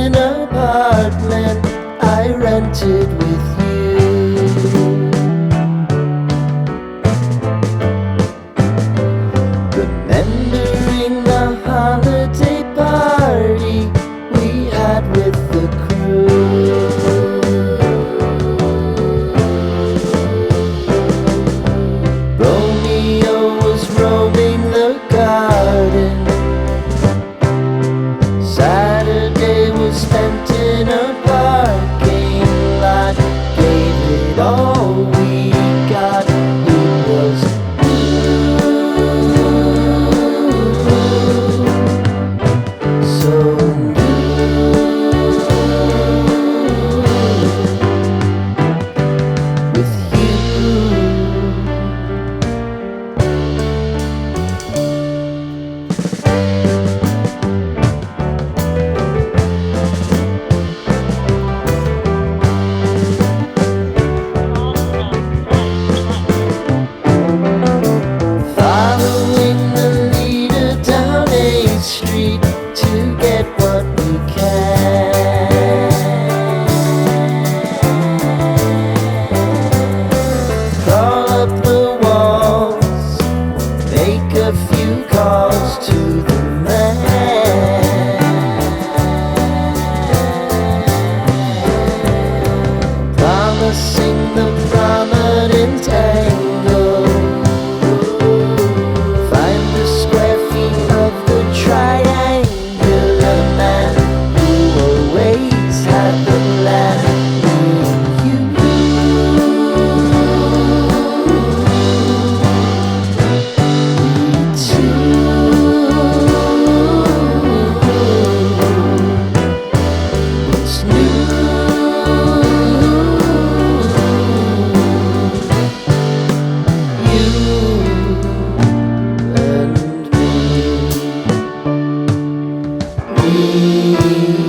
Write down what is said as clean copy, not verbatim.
an apartment I rented with you. Remembering the holiday party we had with the crew. Romeo was roaming the garden. Saturday was spent in a parking lot. Gave it all we got. It was so with you. Following the leader down 8th Street to get what we can. Crawl up the walls, make a few calls to the man. Promising the prominent angle. Find the square feet of the triangular man who always had the plan. Me.